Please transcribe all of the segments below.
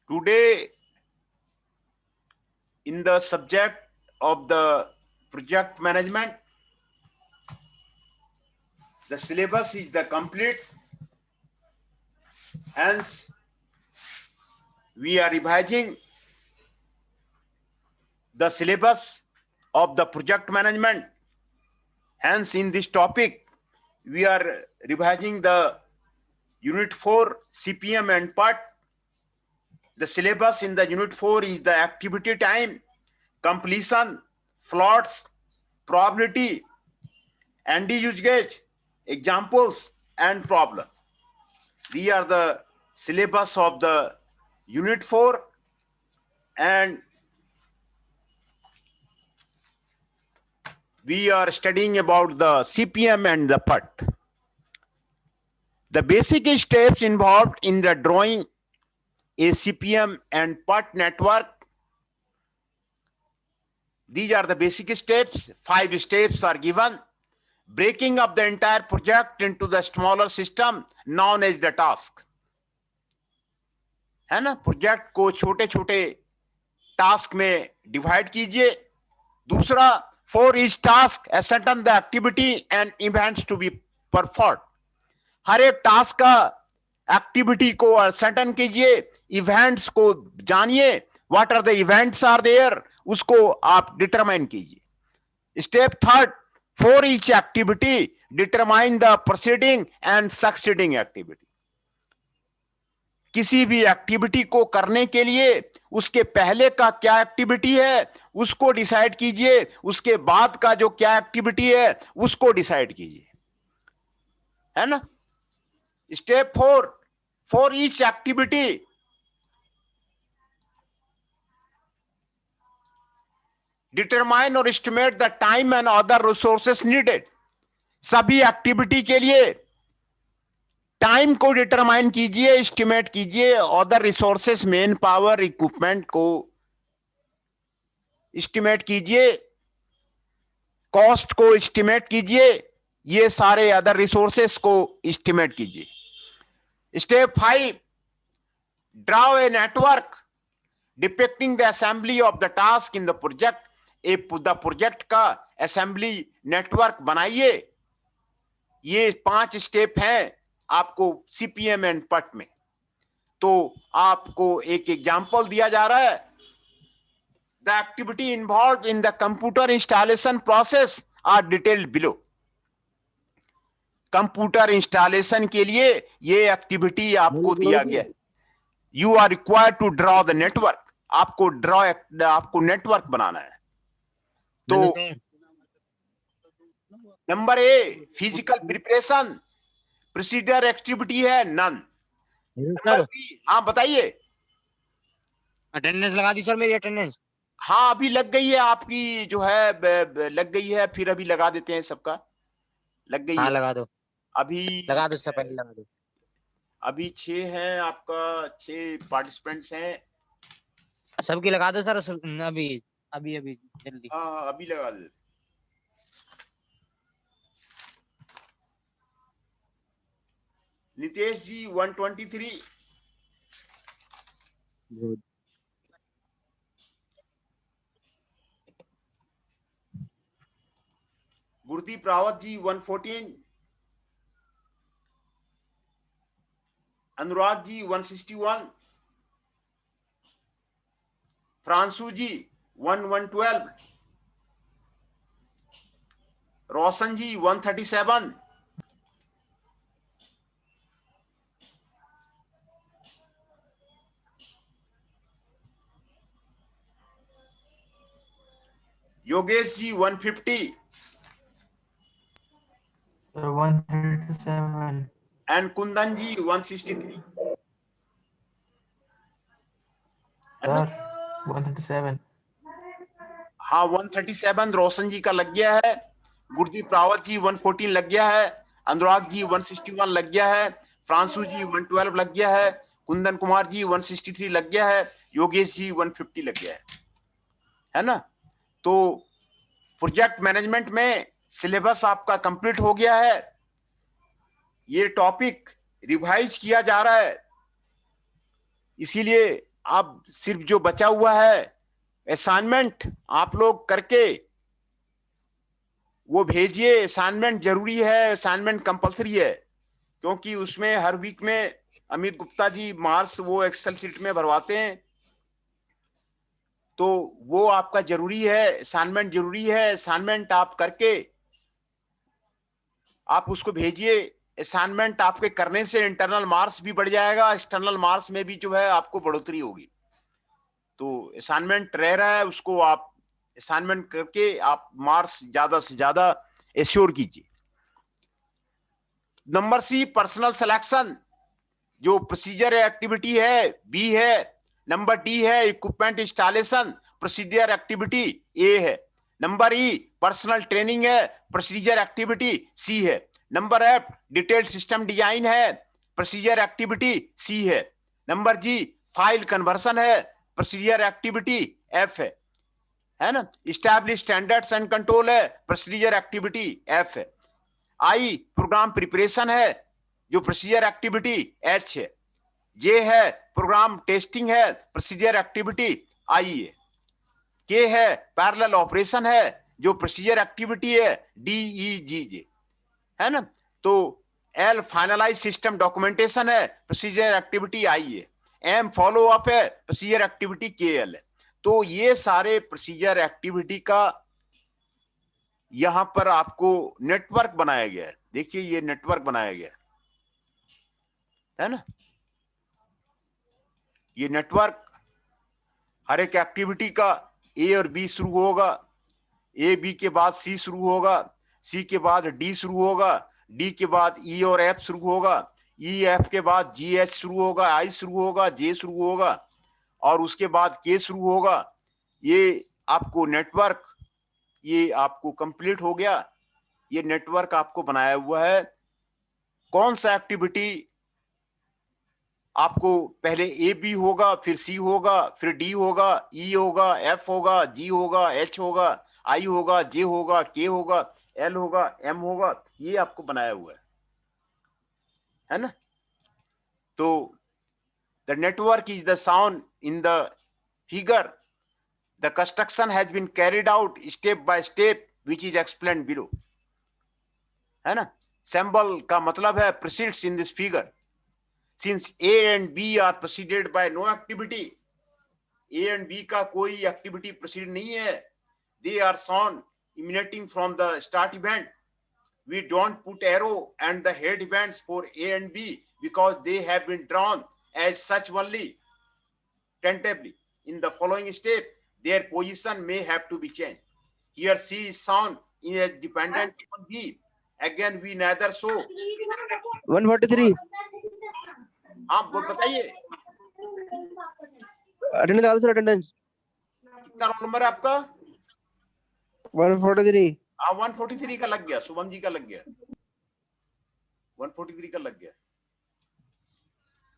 Today, in the subject of the project management, the syllabus is the complete. Hence, we are revising the syllabus of the project management. Hence, in this topic, we are revising the Unit 4 CPM and PERT. The syllabus in the Unit 4 is the activity time, completion, plots, probability, ND use gauge, examples, and problem. These are the syllabus of the Unit 4, and we are studying about the CPM and the PERT. The basic steps involved in the drawing a CPM and PERT network. These are the basic steps. 5 steps are given. Breaking up the entire project into the smaller system known as the task. है ना, project को छोटे छोटे task में divide कीजिए. दूसरा, for each task ascertain the activity and events to be perform. हर एक टास्क का एक्टिविटी को असर्टेन कीजिए, इवेंट्स को जानिए, what are the events are there, उसको आप डिटरमाइन कीजिए. Step third, for each activity determine the proceeding and succeeding activity. किसी भी एक्टिविटी को करने के लिए उसके पहले का क्या एक्टिविटी है उसको डिसाइड कीजिए, उसके बाद का जो क्या एक्टिविटी है उसको डिसाइड कीजिए, है ना. Step 4, for each activity determine और estimate the time and other resources needed. सभी एक्टिविटी के लिए टाइम को डिटरमाइन कीजिए, एस्टिमेट कीजिए, other resources, man power, equipment को एस्टिमेट कीजिए, कॉस्ट को एस्टिमेट कीजिए, ये सारे अदर रिसोर्सेस को एस्टिमेट कीजिए. Step 5, draw a network depicting the assembly of the task in the project. The project का असेंबली नेटवर्क बनाइए. ये 5 स्टेप हैं आपको सीपीएम एंड PERT में. तो आपको एक एग्जांपल दिया जा रहा है. The activity involve in the computer installation process are detailed below. Computer installation के लिए ये एक्टिविटी आपको दिया गया है. You are required to draw the network. आपको नेटवर्क बनाना है. तो number A, physical preparation, procedure activity है नन. हाँ बताइए. अटेंडेंस लगा दी सर, मेरी अटेंडेंस. हाँ अभी लग गई है आपकी, जो है लग गई है. फिर अभी लगा देते हैं, सबका लग गई हाँ, है. लगा दो, अभी लगा दो, पहले लगा दो. अभी 6 हैं आपका, 6 पार्टिसिपेंट्स हैं. सबकी लगा दो सर. अभी अभी अभी जल्दी. हाँ अभी लगा दे. नितेश जी 123. गुरदीप रावत जी 114. अनुराग जी 161. फ्रांसू जी 112. रोशन जी 137. योगेश जी 150. 137. एंड कुंदन जी 163. Sir, 137. हाँ 137 रोशन जी का लग गया है. गुरदीप रावत जी 114 लग गया है. अनुराग जी 161 लग गया है. फ्रांसू जी 112 लग गया है. कुंदन कुमार जी 163 लग गया है. योगेश जी 150 लग गया है ना. तो प्रोजेक्ट मैनेजमेंट में सिलेबस आपका कंप्लीट हो गया है. ये टॉपिक रिवाइज किया जा रहा है, इसीलिए अब सिर्फ जो बचा हुआ है असाइनमेंट आप लोग करके वो भेजिए। असाइनमेंट जरूरी है, असाइनमेंट कंपलसरी है, क्योंकि उसमें हर वीक में अमित गुप्ता जी मार्क्स वो एक्सेल शीट में भरवाते हैं, तो वो आपका जरूरी है, असाइनमेंट जरूरी है। असाइनमेंट आप करके आप उसको भेजिए। असाइनमेंट आपके करने से इंटरनल मार्क्स भी बढ़ जाएगा, एक्सटर्नल मार्क्स में भी जो है आपको बढ़ोतरी होगी। तो असाइनमेंट रह रहा है, उसको आप असाइनमेंट करके आप मार्क्स ज्यादा से ज्यादा एश्योर कीजिए। नंबर सी पर्सनल सिलेक्शन, जो प्रोसीजर एक्टिविटी है, बी है। नंबर डी है इक्विपमेंट इंस्टॉलेशन, प्रोसीजर एक्टिविटी, ए है। नंबर ई पर्सनल ट्रेनिंग है, प्रोसीजर एक्टिविटी, सी है। Number F detailed system design है, प्रोसीजर एक्टिविटी, सी है। नंबर जी फाइल कन्वर्सन है, प्रोसीजर एक्टिविटी, एफ है ना। इस्टेब्लिश स्टैंडर्ड्स एंड कंट्रोल है, प्रोसीजर एक्टिविटी, एफ है। आई प्रोग्राम प्रिपरेशन है, जो प्रोसीजर एक्टिविटी, एच है। जे है प्रोग्राम टेस्टिंग है, प्रोसीजर एक्टिविटी, आई है। के है पैरेलल ऑपरेशन है, जो प्रोसीजर एक्टिविटी है, डी ई जी जे है ना। तो एल फाइनलाइज सिस्टम डॉक्यूमेंटेशन है, प्रोसीजर एक्टिविटी, आई है। एम फॉलो अप है, प्रोसीजर एक्टिविटी, के एल है। तो ये सारे प्रोसीजर एक्टिविटी का यहां पर आपको नेटवर्क बनाया गया है। देखिए ये नेटवर्क बनाया गया है ना। ये नेटवर्क हर एक एक्टिविटी का ए और बी शुरू होगा, ए बी के बाद सी शुरू होगा, सी के बाद डी शुरू होगा, डी के बाद ई और एफ शुरू होगा, ई एफ के बाद जी एच शुरू होगा, आई शुरू होगा, जे शुरू होगा और उसके बाद के शुरू होगा। ये आपको नेटवर्क ये आपको कंप्लीट हो गया। ये नेटवर्क आपको बनाया हुआ है। कौन सा एक्टिविटी आपको पहले ए बी होगा, फिर सी होगा, फिर डी होगा, ई होगा, एफ होगा, जी होगा, एच होगा, आई होगा, जे होगा, के होगा, एल होगा, एम होगा। ये आपको बनाया हुआ है ना। तो the network is the sound in the figure, the construction has been carried out step by step which is explained below, है ना। सिंबल का मतलब है proceeds in this figure. Since A and B are preceded by no activity, A and B का कोई activity precede नहीं है, they are shown emanating from the start event. We don't put arrow and the head events for A and B because they have been drawn as such only. Tentatively, in the following step, their position may have to be changed. Here C is shown as dependent on B. Again, we neither show. 143 आप बताइए attendance लगा दो sir attendance कितना roll number है आपका? 143 हाँ 143 का लग गया, शुभम जी का लग गया, 143 का लग गया।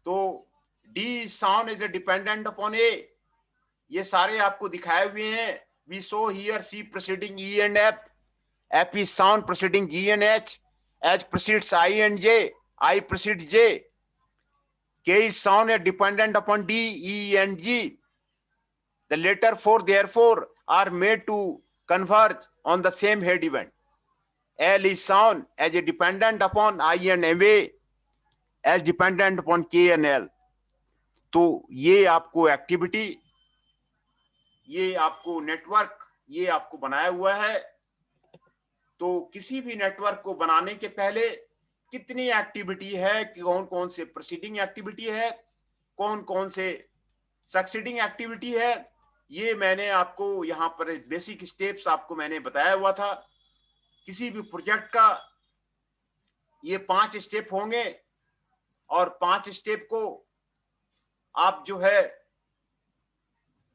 तो D sound is dependent upon A, ये सारे आपको दिखाए हुए हैं। We show here C proceeding E and F, F is sound proceeding G and H, H proceeds I and J, I proceeds J, K is sound and dependent upon D, E, and G. The latter four therefore are made to converge on the same head event. L is sound as a dependent upon I and MA, as dependent upon K and L. तो ये आपको activity, ये आपको network, ये आपको बनाया हुआ है। तो किसी भी नेटवर्क को बनाने के पहले कितनी एक्टिविटी है, कौन कौन से प्रोसीडिंग एक्टिविटी है, कौन कौन से सक्सीडिंग एक्टिविटी है, ये मैंने आपको यहाँ पर बेसिक स्टेप्स आपको मैंने बताया हुआ था। किसी भी प्रोजेक्ट का ये 5 स्टेप होंगे और 5 स्टेप को आप जो है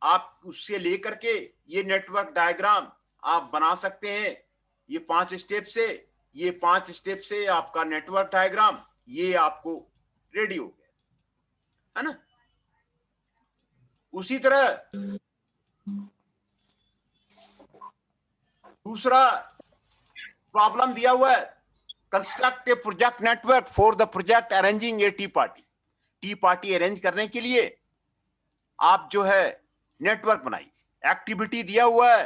आप उससे लेकर के ये नेटवर्क डायग्राम आप बना सकते हैं। ये 5 स्टेप से, ये 5 स्टेप से आपका नेटवर्क डायग्राम ये आपको रेडी हो गया, है ना। उसी तरह दूसरा प्रॉब्लम दिया हुआ है, construct A project network for the project arranging A T party. T party arrange करने के लिए आप जो है नेटवर्क बनाइए। एक्टिविटी दिया हुआ है,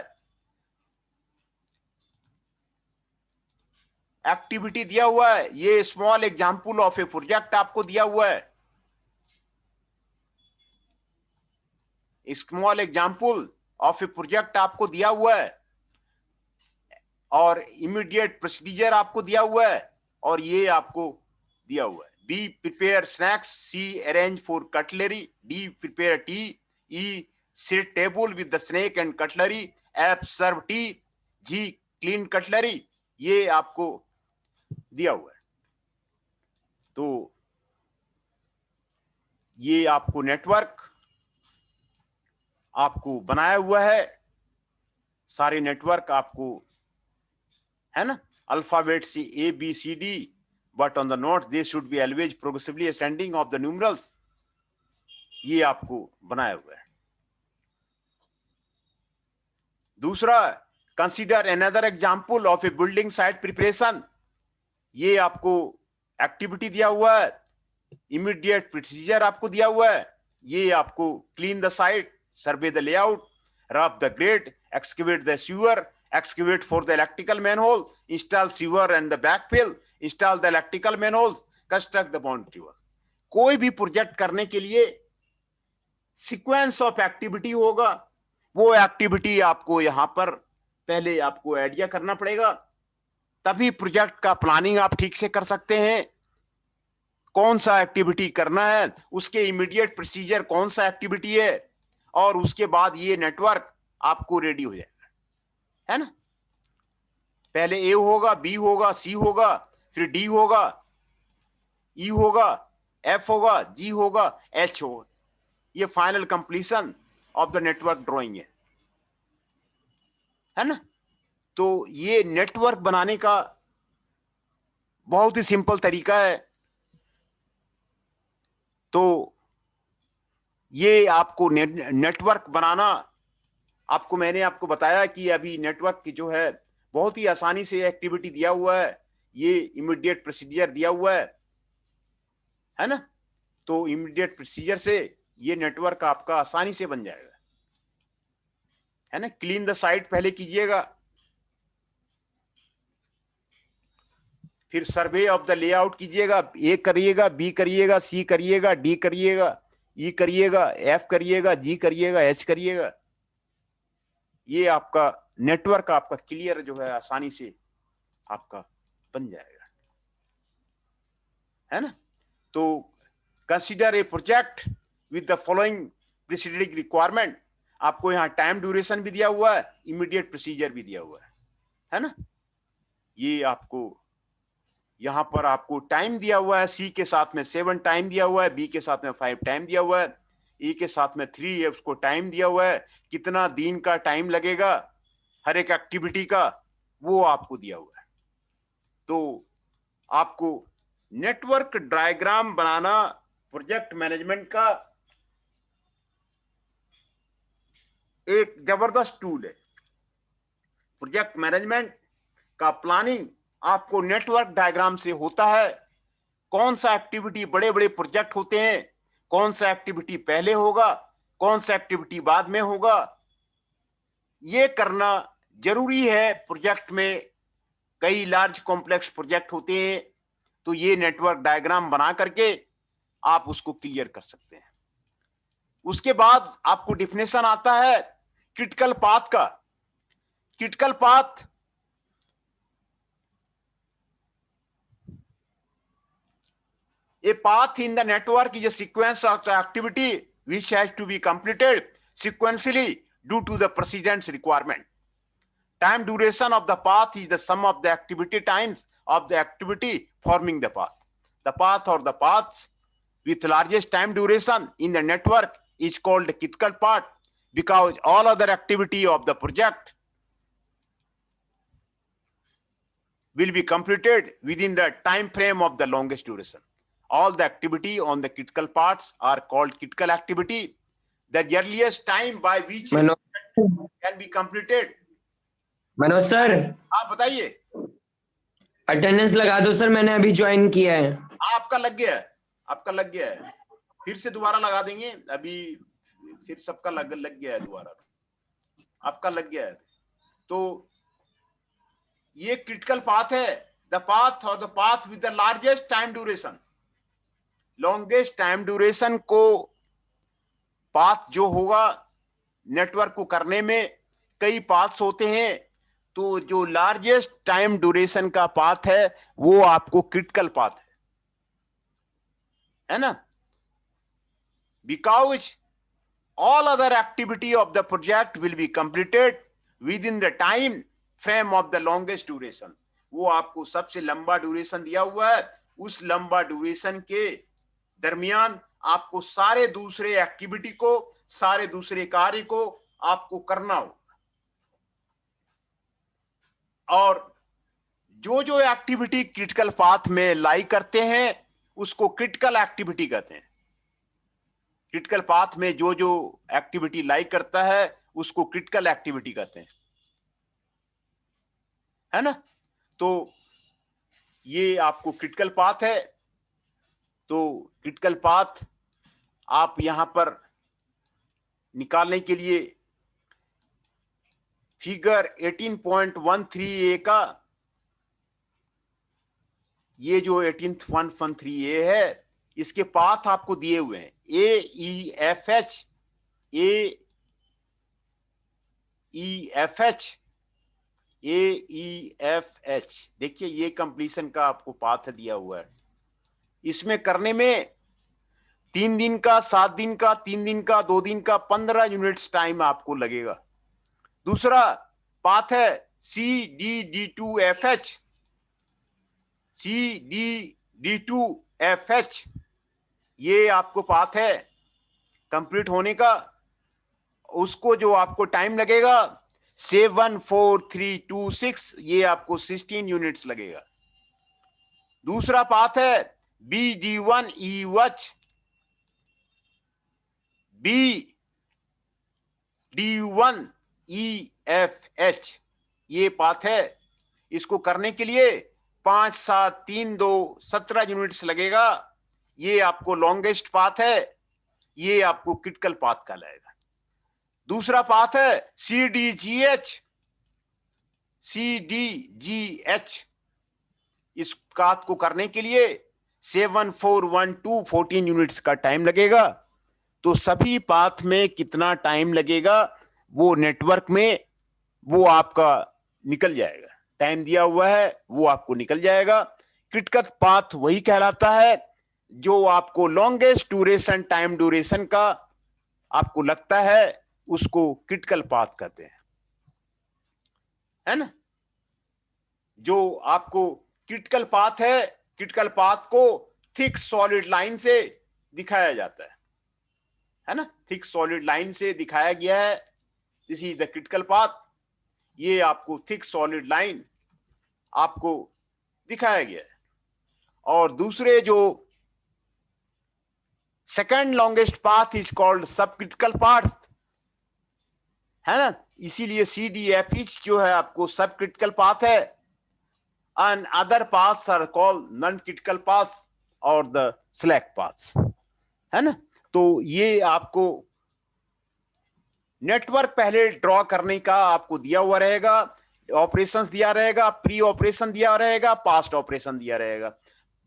एक्टिविटी दिया हुआ है, ये small example of A project आपको दिया हुआ है, small example of A project आपको दिया हुआ है, और इमीडिएट प्रोसीजर आपको दिया हुआ है, और ये आपको दिया हुआ है। B prepare snacks, C arrange for cutlery, D prepare tea, E sit table with the snack and cutlery, F serve tea, G clean cutlery, ये आपको दिया हुआ है। तो ये आपको नेटवर्क आपको बनाया हुआ है, सारे नेटवर्क आपको है ना, अल्फाबेट से A B C D, but on the note they should be always progressively ascending of the numerals, ये आपको बनाया हुआ है। दूसरा, consider another example of a building site preparation, ये आपको एक्टिविटी दिया हुआ है, इमीडिएट प्रोसीजर आपको दिया हुआ है, ये आपको clean the site, survey the layout, rough the grade, excavate the sewer, excavate for the electrical manhole, install sewer and the backfill, install the electrical manholes, construct the boundary wall। कोई भी project करने के लिए sequence of activity होगा, वो activity आपको यहां पर पहले आपको आइडिया करना पड़ेगा, तभी प्रोजेक्ट का प्लानिंग आप ठीक से कर सकते हैं। कौन सा एक्टिविटी करना है, उसके इमीडिएट प्रोसीजर कौन सा एक्टिविटी है, और उसके बाद ये नेटवर्क आपको रेडी हो जाएगा, है ना। पहले ए होगा, बी होगा, सी होगा, फिर डी होगा, ई होगा, एफ होगा, जी होगा, एच होगा, ये final completion of the network drawing है ना। तो ये नेटवर्क बनाने का बहुत ही सिंपल तरीका है। तो ये आपको नेटवर्क बनाना, आपको मैंने आपको बताया कि अभी नेटवर्क की जो है बहुत ही आसानी से एक्टिविटी दिया हुआ है, ये इमीडिएट प्रोसीजर दिया हुआ है ना। तो इमीडिएट प्रोसीजर से ये नेटवर्क आपका आसानी से बन जाएगा, है ना। क्लीन द साइट पहले कीजिएगा, फिर सर्वे ऑफ द लेआउट कीजिएगा, ए करिएगा, बी करिएगा, सी करिएगा, डी करिएगा, ई करिएगा, एफ करिएगा, जी करिएगा, एच करिएगा। ये आपका नेटवर्क आपका क्लियर जो है आसानी से आपका बन जाएगा, है ना। तो consider a project with the following preceding requirement, आपको यहाँ टाइम ड्यूरेशन भी दिया हुआ है, इमीडिएट प्रोसीजर भी दिया हुआ है ना। ये आपको यहाँ पर आपको टाइम दिया हुआ है, सी के साथ में 7 टाइम दिया हुआ है, बी के साथ में 5 टाइम दिया हुआ है, ई के साथ में 3 है, उसको टाइम दिया हुआ है, कितना दिन का टाइम लगेगा हर एक एक्टिविटी का, वो आपको दिया हुआ है। तो आपको नेटवर्क डायग्राम बनाना प्रोजेक्ट मैनेजमेंट का एक जबरदस्त टूल है। प्रोजेक्ट मैनेजमेंट का प्लानिंग आपको नेटवर्क डायग्राम से होता है। कौन सा एक्टिविटी, बड़े बड़े प्रोजेक्ट होते हैं, कौन सा एक्टिविटी पहले होगा, कौन सा एक्टिविटी बाद में होगा, ये करना जरूरी है। प्रोजेक्ट में कई लार्ज कॉम्प्लेक्स प्रोजेक्ट होते हैं, तो ये नेटवर्क डायग्राम बना करके आप उसको क्लियर कर सकते हैं। उसके बाद आपको डिफिनेशन आता है क्रिटिकल पाथ का। Critical path a path in the network is a sequence of the activity which has to be completed sequentially due to the precedence requirement. Time duration of the path is the sum of the activity times of the activity forming the path. The path or the paths with largest time duration in the network is called the critical path because all other activity of the project will be completed within the time frame of the longest duration. All the activity on the critical paths are called critical activity. The earliest time by which can be completed. Manoj sir, आप बताइए। Attendance लगा दो sir, मैंने अभी join किया है। आपका लग गया है, आपका लग गया है, फिर से दोबारा लगा देंगे। अभी फिर सबका लग गया है दोबारा, आपका लग गया है। तो ये क्रिटिकल पाथ है, the path with the largest time duration, longest time duration को पाथ जो होगा नेटवर्क को करने में कई पाथ्स होते हैं, तो जो लार्जेस्ट टाइम ड्यूरेशन का पाथ है वो आपको क्रिटिकल पाथ है ना। Because all other activity of the project will be completed with in the time frame of the longest duration, वो आपको सबसे लंबा ड्यूरेशन दिया हुआ है, उस लंबा ड्यूरेशन के दरमियान आपको सारे दूसरे एक्टिविटी को, सारे दूसरे कार्य को आपको करना होगा। और जो जो एक्टिविटी क्रिटिकल पाथ में लाई करते हैं उसको क्रिटिकल एक्टिविटी कहते हैं। क्रिटिकल पाथ में जो जो एक्टिविटी लाई करता है उसको क्रिटिकल एक्टिविटी कहते हैं, है ना। तो ये आपको क्रिटिकल पाथ है। तो क्रिटिकल पाथ आप यहां पर निकालने के लिए फिगर 18.13A का ये जो 18.13A है इसके पाथ आपको दिए हुए हैं, AEFH, AEFH, AEFH। देखिए ये कंप्लीशन का आपको पाथ दिया हुआ है। इसमें करने में 3 दिन का, 7 दिन का, 3 दिन का, 2 दिन का 15 यूनिट्स टाइम आपको लगेगा। दूसरा पाथ है CDD2FH, CDD2FH, ये आपको पाथ है कंप्लीट होने का, उसको जो आपको टाइम लगेगा 74326, ये आपको 16 यूनिट्स लगेगा। दूसरा पाथ है BD1EH, BD1EFH, ये पाथ है। इसको करने के लिए 5, 7, 3, 2, 17 यूनिट्स लगेगा। ये आपको लॉन्गेस्ट पाथ है, ये आपको क्रिटिकल पाथ कहलाएगा। दूसरा पाथ है CDGH, CDGH, इस पाथ को करने के लिए 74124 यूनिट्स का टाइम लगेगा। तो सभी पाथ में कितना टाइम लगेगा वो नेटवर्क में वो आपका निकल जाएगा, टाइम दिया हुआ है वो आपको निकल जाएगा। क्रिटिकल पाथ वही कहलाता है जो आपको लॉन्गेस्ट ड्यूरेशन, टाइम ड्यूरेशन का आपको लगता है, उसको क्रिटिकल पाथ कहते हैं, है ना। जो आपको क्रिटिकल पाथ है, क्रिटिकल पाथ को थिक सॉलिड लाइन से दिखाया जाता है ना, थिक सॉलिड लाइन से दिखाया गया है। This is the critical path, ये आपको थिक सॉलिड लाइन आपको दिखाया गया है। और दूसरे जो second longest path is called sub critical path, है ना, इसीलिए CDFH जो है आपको सब क्रिटिकल पाथ है। And other paths are called non critical paths और द स्लैक पाथ्स, है ना। तो ये आपको नेटवर्क पहले ड्रॉ करने का आपको दिया हुआ रहेगा, ऑपरेशंस दिया रहेगा, प्री ऑपरेशन दिया रहेगा, पास्ट ऑपरेशन दिया रहेगा।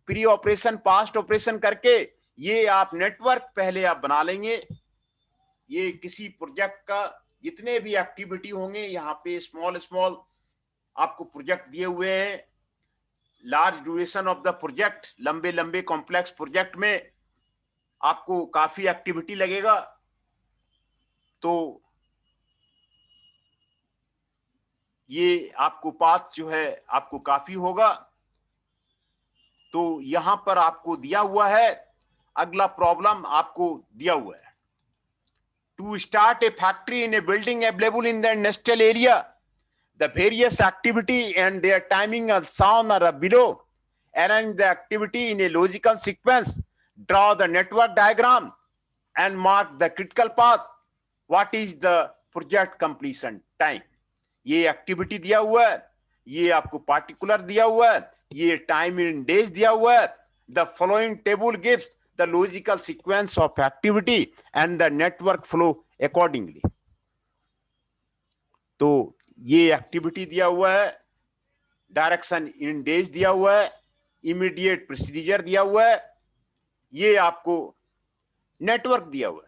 प्री ऑपरेशन, पास्ट ऑपरेशन करके ये आप नेटवर्क पहले आप बना लेंगे। ये किसी प्रोजेक्ट का जितने भी एक्टिविटी होंगे यहाँ पे स्मॉल स्मॉल आपको प्रोजेक्ट दिए हुए हैं। Large duration of the project, लंबे लंबे कॉम्प्लेक्स प्रोजेक्ट में आपको काफी एक्टिविटी लगेगा, तो ये आपको पाथ जो है आपको काफी होगा। तो यहां पर आपको दिया हुआ है, अगला प्रॉब्लम आपको दिया हुआ है, to start a factory in a building available in the industrial area, the various activity and their timing are shown are below. Arrange the activity in a logical sequence, draw the network diagram and mark the critical path. What is the project completion time? ये activity दिया हुआ है, ये आपको particular दिया हुआ है, ये टाइम इन डेज दिया हुआ है। The following table gives the logical sequence of activity and the network flow accordingly. तो ये एक्टिविटी दिया हुआ है, डायरेक्शन इन डेज दिया हुआ है, इमीडिएट प्रोसीजर दिया हुआ है, ये आपको नेटवर्क दिया हुआ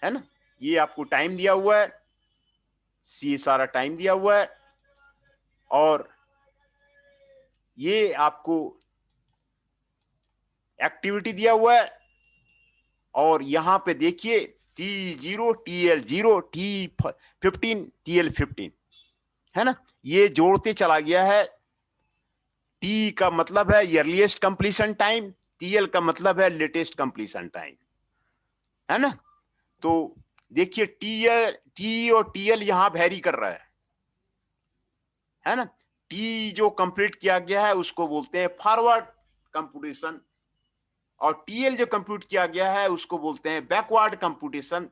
है ना, ये आपको टाइम दिया हुआ है, ये सारा टाइम दिया हुआ है, और ये आपको एक्टिविटी दिया हुआ है, और यहां पे देखिए T0 TL0 T15 TL15 है ना, ये जोड़ते चला गया है। T का मतलब है अर्लीस्ट कंप्लीशन टाइम, TL का मतलब है लेटेस्ट कंप्लीशन टाइम, है ना। तो देखिए T और TL यहां वेरी कर रहा है ना। T जो कंप्लीट किया गया है उसको बोलते हैं फॉरवर्ड कंप्यूटेशन, और TL जो कंप्यूट किया गया है उसको बोलते हैं बैकवर्ड कंप्यूटेशन।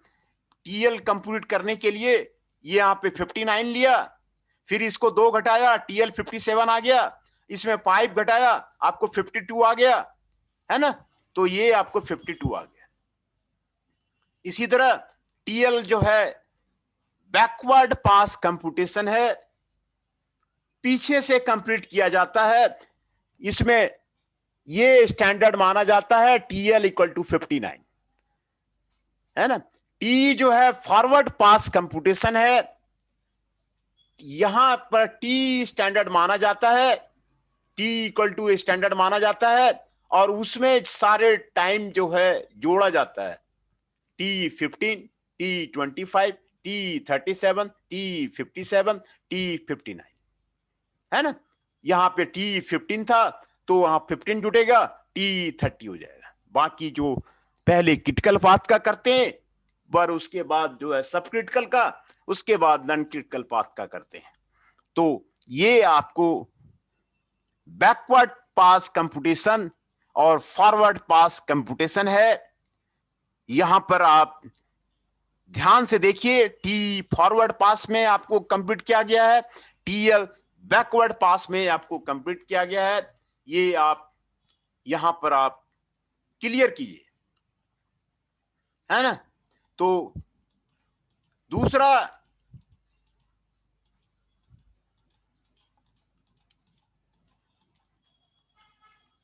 TL कंप्यूट करने के लिए ये यहाँ पे 59 लिया, फिर इसको 2 घटाया, TL 57 आ गया, इसमें 5 घटाया, आपको 52 आ गया, है ना। तो ये आपको 52 आ गया। इसी तरह TL जो है बैकवर्ड पास कंप्यूटेशन है, पीछे से कंप्लीट किया जाता है, इसमें ये स्टैंडर्ड माना जाता है TL इक्वल टू 59, है ना। T जो है फॉरवर्ड पास कंप्यूटेशन है, यहां पर T स्टैंडर्ड माना जाता है, T इक्वल टू स्टैंडर्ड माना जाता है, और उसमें सारे टाइम जो है जोड़ा जाता है, T15 T25 T37 T57 T59, है ना। यहां पे T15 था तो वहां 15 जुटेगा, T30 हो जाएगा। बाकी जो पहले क्रिटिकल पाथ का करते हैं, पर उसके बाद जो है सब क्रिटिकल का, उसके बाद नॉन क्रिटिकल पाथ का करते हैं। तो ये आपको बैकवर्ड पास कंप्यूटेशन और फॉरवर्ड पास कंप्यूटेशन है। यहां पर आप ध्यान से देखिए, T फॉरवर्ड पास में आपको कंप्यूट किया गया है, TL बैकवर्ड पास में आपको कंप्यूट किया गया है। ये आप यहां पर आप क्लियर कीजिए, है ना। तो दूसरा,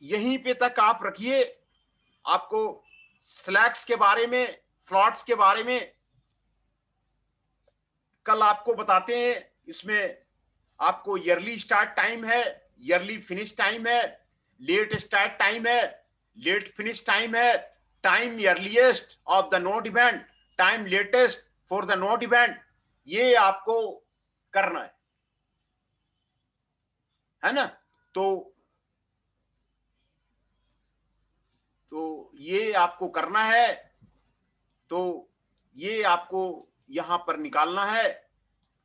यहीं पे तक आप रखिए। आपको स्लैक्स के बारे में, फ्लॉट्स के बारे में कल आपको बताते हैं। इसमें आपको ईयरली स्टार्ट टाइम है, ईयरली फिनिश टाइम है, लेट स्टार्ट टाइम है, लेट फिनिश टाइम है, time earliest of the note event, time latest for the note event, ये आपको करना है ना। तो ये आपको करना है, तो ये आपको यहां पर निकालना है।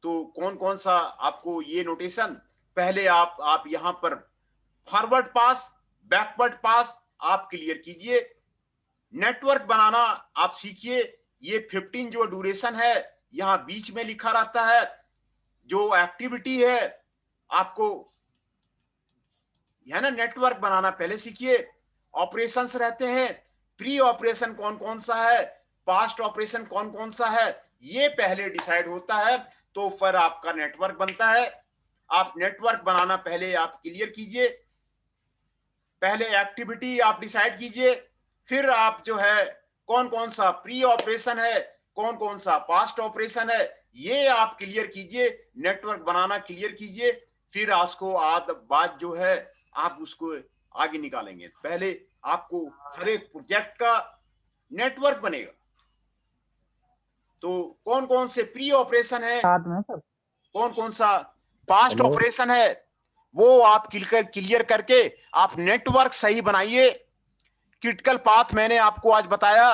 तो कौन कौन सा आपको ये नोटेशन, पहले आप यहां पर फॉरवर्ड पास बैकवर्ड पास आप क्लियर कीजिए। नेटवर्क बनाना आप सीखिए। ये 15 जो ड्यूरेशन है यहां बीच में लिखा रहता है, जो एक्टिविटी है आपको, है ना। नेटवर्क बनाना पहले सीखिए। ऑपरेशंस रहते हैं, प्री ऑपरेशन कौन कौन सा है, पास्ट ऑपरेशन कौन कौन सा है, ये पहले डिसाइड होता है, तो फिर आपका नेटवर्क बनता है। आप नेटवर्क बनाना पहले आप क्लियर कीजिए, पहले एक्टिविटी आप डिसाइड कीजिए, फिर आप जो है कौन कौन सा प्री ऑपरेशन है, कौन कौन सा पास्ट ऑपरेशन है, ये आप क्लियर कीजिए। नेटवर्क बनाना क्लियर कीजिए, फिर उसको बाद जो है आप उसको आगे निकालेंगे। पहले आपको हर एक प्रोजेक्ट का नेटवर्क बनेगा। तो कौन कौन से प्री ऑपरेशन है, कौन कौन सा पास्ट ऑपरेशन है, वो आप क्लियर करके आप नेटवर्क सही बनाइए। क्रिटिकल पाथ मैंने आपको आज बताया,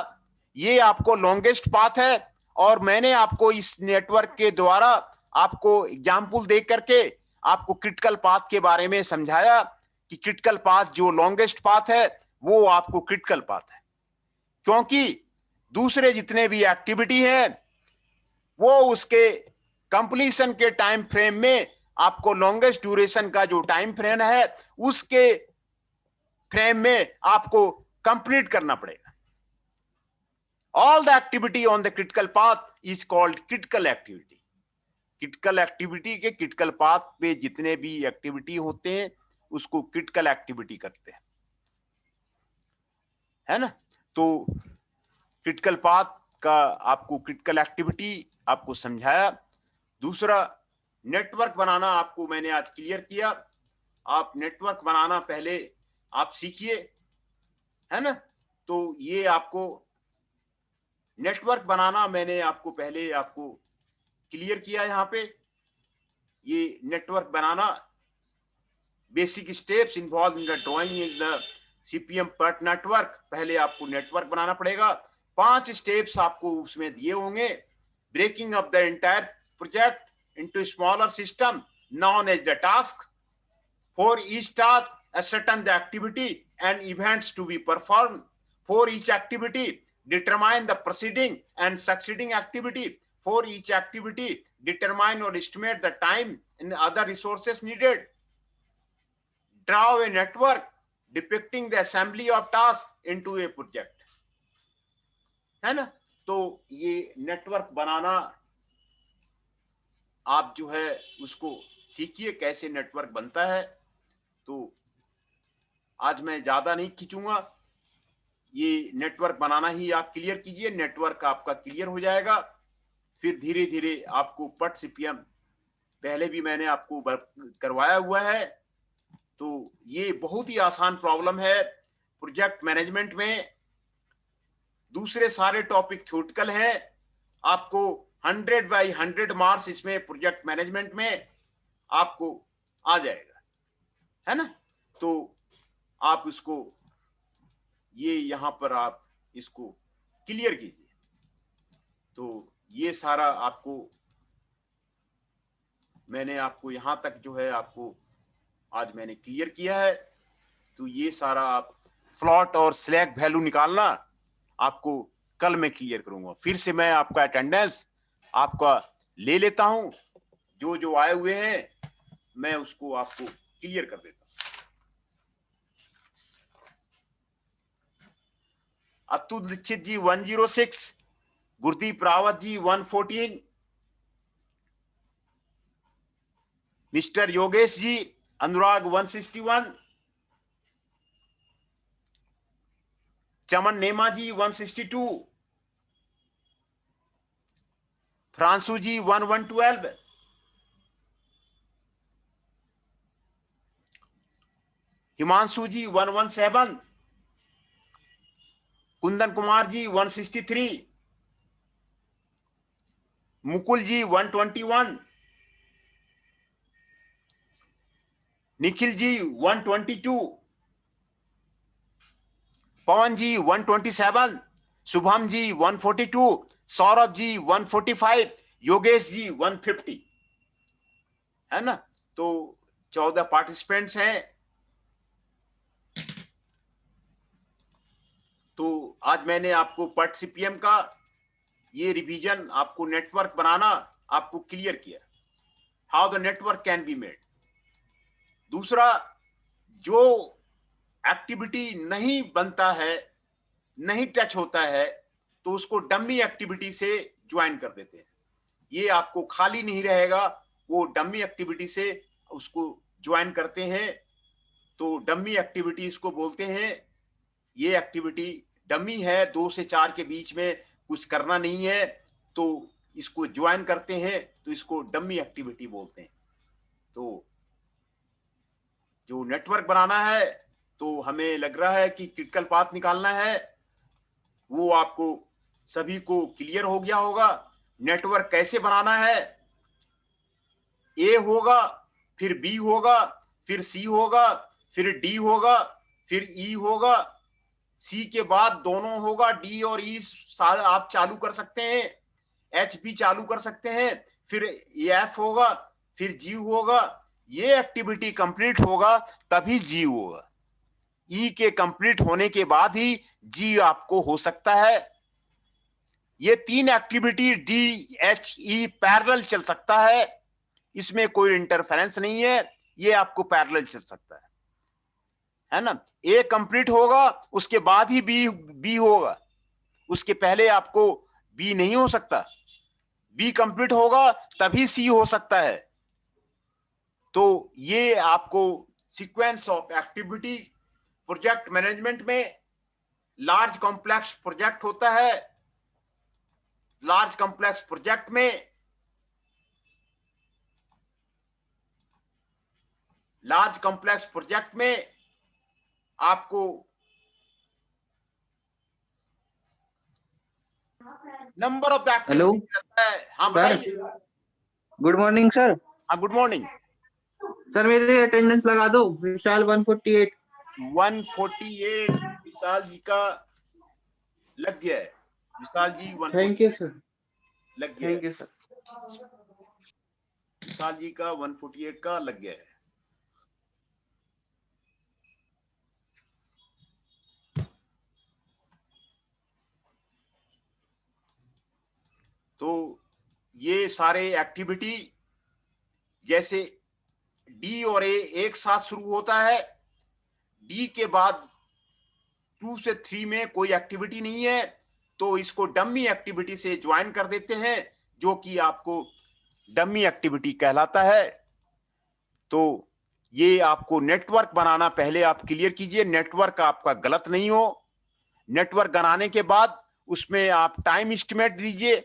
ये आपको लॉन्गेस्ट पाथ है, और मैंने आपको इस नेटवर्क के द्वारा आपको एग्जाम्पल दे करके आपको क्रिटिकल पाथ के बारे में समझाया कि क्रिटिकल पाथ जो लॉन्गेस्ट पाथ है वो आपको क्रिटिकल पाथ है, क्योंकि दूसरे जितने भी एक्टिविटी है वो उसके कंप्लीशन के टाइम फ्रेम में आपको लॉन्गेस्ट ड्यूरेशन का जो टाइम फ्रेम है उसके फ्रेम में आपको कंप्लीट करना पड़ेगा। All the activity on the critical path is called critical activity. Critical activity के क्रिटिकल पाथ पे जितने भी एक्टिविटी होते हैं उसको क्रिटिकल एक्टिविटी करते हैं, है ना। तो क्रिटिकल पाथ का आपको क्रिटिकल एक्टिविटी आपको समझाया। दूसरा, नेटवर्क बनाना आपको मैंने आज क्लियर किया। आप नेटवर्क बनाना पहले आप सीखिए, है ना। तो ये आपको नेटवर्क बनाना मैंने आपको पहले आपको क्लियर किया। यहाँ पे ये network banana, basic steps involve in the drawing in the CPM PERT network. पहले आपको नेटवर्क बनाना पड़ेगा। 5 स्टेप्स आपको उसमें दिए होंगे। Breaking up the entire project into smaller system known as the task. For each task ascertain the activity and events to be performed. For each activity, determine the preceding and succeeding activity. For each activity, determine or estimate the time and other resources needed. Draw a network depicting the assembly of tasks into a project. है ना। तो ये network बनाना आप जो है उसको सीखिए कैसे नेटवर्क बनता है। तो आज मैं ज्यादा नहीं खींचूंगा, ये नेटवर्क बनाना ही आप क्लियर कीजिए। नेटवर्क आपका क्लियर हो जाएगा, फिर धीरे धीरे आपको PERT CPM पहले भी मैंने आपको करवाया हुआ है। तो ये बहुत ही आसान प्रॉब्लम है प्रोजेक्ट मैनेजमेंट में। दूसरे सारे टॉपिक थ्योरेटिकल है। आपको 100/100 मार्क्स इसमें प्रोजेक्ट मैनेजमेंट में आपको आ जाएगा, है ना। तो आप इसको ये यहां पर आप इसको क्लियर कीजिए। तो ये सारा आपको मैंने आपको यहां तक जो है आपको आज मैंने क्लियर किया है। तो ये सारा आप फ्लॉट और स्लैक वैल्यू निकालना आपको कल मैं क्लियर करूंगा। फिर से मैं आपका अटेंडेंस आपका ले लेता हूं। जो जो आए हुए हैं मैं उसको आपको क्लियर कर देता हूं। अतुल दीक्षित जी 106, गुरदीप रावत जी 114, मिस्टर योगेश जी अनुराग 161, चमन नेमा जी 162, फ्रांसू जी 1112, हिमांशु जी 117, कुंदन कुमार जी 163, मुकुल जी 121, निखिल जी 122, पवन जी 127, शुभम जी 142, सौरभ जी 145, योगेश जी 150, है ना। तो 14 पार्टिसिपेंट्स हैं। तो आज मैंने आपको PERT CPM का ये रिवीजन, आपको नेटवर्क बनाना आपको क्लियर किया, how the network can be made. दूसरा, जो एक्टिविटी नहीं बनता है, नहीं टच होता है, तो उसको डमी एक्टिविटी से ज्वाइन कर देते हैं। ये आपको खाली नहीं रहेगा, वो डमी एक्टिविटी से उसको ज्वाइन करते हैं। तो डमी एक्टिविटी इसको बोलते हैं। ये एक्टिविटी डमी है, 2 से 4 के बीच में कुछ करना नहीं है, तो इसको ज्वाइन करते हैं, तो इसको डमी एक्टिविटी बोलते हैं। तो जो नेटवर्क बनाना है, तो हमें लग रहा है कि क्रिटिकल पाथ निकालना है, वो आपको सभी को क्लियर हो गया होगा। नेटवर्क कैसे बनाना है, ए होगा, फिर बी होगा, फिर सी होगा, फिर डी होगा, फिर ई होगा, सी के बाद दोनों होगा, डी और ई आप चालू कर सकते हैं, एच भी चालू कर सकते हैं, फिर एफ होगा, फिर जी होगा। ये एक्टिविटी कंप्लीट होगा तभी जी होगा। ई के कंप्लीट होने के बाद ही जी आपको हो सकता है। ये 3 activity D H E parallel चल सकता है, इसमें कोई इंटरफेरेंस नहीं है, ये आपको पैरेलल चल सकता है। है ना। ए कंप्लीट होगा उसके बाद ही बी होगा, उसके पहले आपको बी नहीं हो सकता। बी कंप्लीट होगा तभी सी हो सकता है। तो ये आपको sequence of activity project management में लार्ज कॉम्प्लेक्स प्रोजेक्ट होता है। लार्ज कॉम्प्लेक्स प्रोजेक्ट में आपको नंबर ऑफ हेलो एक्टिविटी रहता है। हाँ सर, बताइए। Good morning sir. हाँ गुड मॉर्निंग। सर मेरी अटेंडेंस लगा दो, विशाल 148। 148 विशाल जी का लग गया है। Vishal ji 148 thank you sir, लग गया है। Thank you sir. Vishal ji का 148 का लग गया है। तो ये सारे एक्टिविटी जैसे डी और ए एक साथ शुरू होता है, डी के बाद 2 से 3 में कोई एक्टिविटी नहीं है तो इसको डमी एक्टिविटी से ज्वाइन कर देते हैं, जो कि आपको डमी एक्टिविटी कहलाता है। तो ये आपको नेटवर्क बनाना पहले आप क्लियर कीजिए, नेटवर्क आपका गलत नहीं हो। नेटवर्क बनाने के बाद उसमें आप टाइम एस्टिमेट दीजिए।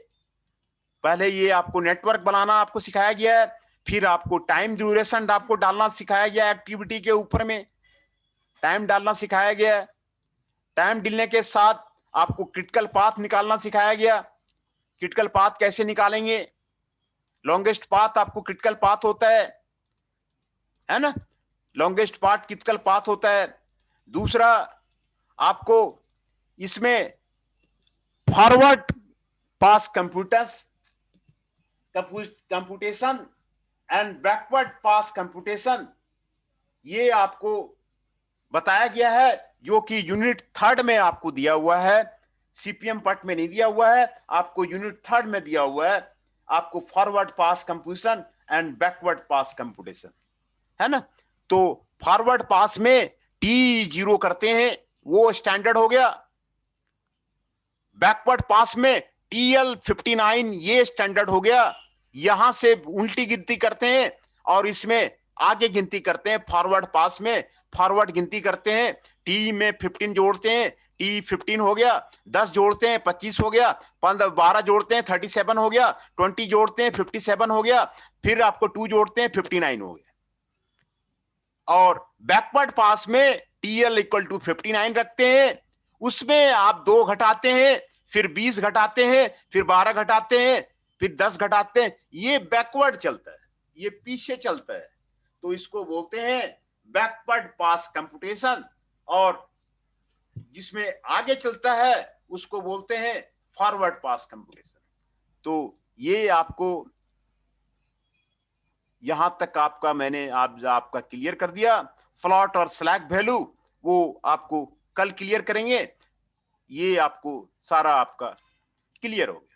पहले ये आपको नेटवर्क बनाना आपको सिखाया गया है, फिर आपको टाइम ड्यूरेशन आपको डालना सिखाया गया है। एक्टिविटी के ऊपर में टाइम डालना सिखाया गया है। टाइम डालने के साथ आपको क्रिटिकल पाथ निकालना सिखाया गया। क्रिटिकल पाथ कैसे निकालेंगे, लॉन्गेस्ट पाथ आपको क्रिटिकल पाथ होता है ना, लॉन्गेस्ट पाथ क्रिटिकल पाथ होता है। दूसरा आपको इसमें forward pass computation and backward pass computation ये आपको बताया गया है, जो कि यूनिट 3 में आपको दिया हुआ है। सीपीएम पार्ट में नहीं दिया हुआ है, आपको यूनिट 3 में दिया हुआ है। आपको forward pass computation and backward pass computation, है ना। तो फॉरवर्ड पास में T0 करते हैं, वो स्टैंडर्ड हो गया। बैकवर्ड पास में TL59 ये स्टैंडर्ड हो गया। यहां से उल्टी गिनती करते हैं और इसमें आगे गिनती करते हैं। फॉरवर्ड पास में फॉरवर्ड गिनती करते हैं, टी में 15 जोड़ते हैं, T15 हो गया। 10 जोड़ते हैं 25 हो गया। 12 जोड़ते हैं 37 हो गया। 20 जोड़ते हैं 57 हो गया। फिर आपको 2 जोड़ते हैं 59 हो गया। और बैकवर्ड पास में TL=59 रखते हैं, उसमें आप 2 घटाते हैं, फिर 20 घटाते हैं, फिर 12 घटाते हैं, फिर 10 घटाते हैं। ये बैकवर्ड चलता है, ये पीछे चलता है। तो इसको बोलते हैं बैकवर्ड पास कंप्यूटेशन, और जिसमें आगे चलता है उसको बोलते हैं फॉरवर्ड पास कंप्यूटेशन। तो ये आपको यहां तक मैंने आपका क्लियर कर दिया। फ्लॉट और स्लैक वैल्यू वो आपको कल क्लियर करेंगे। ये आपको सारा आपका क्लियर हो गया।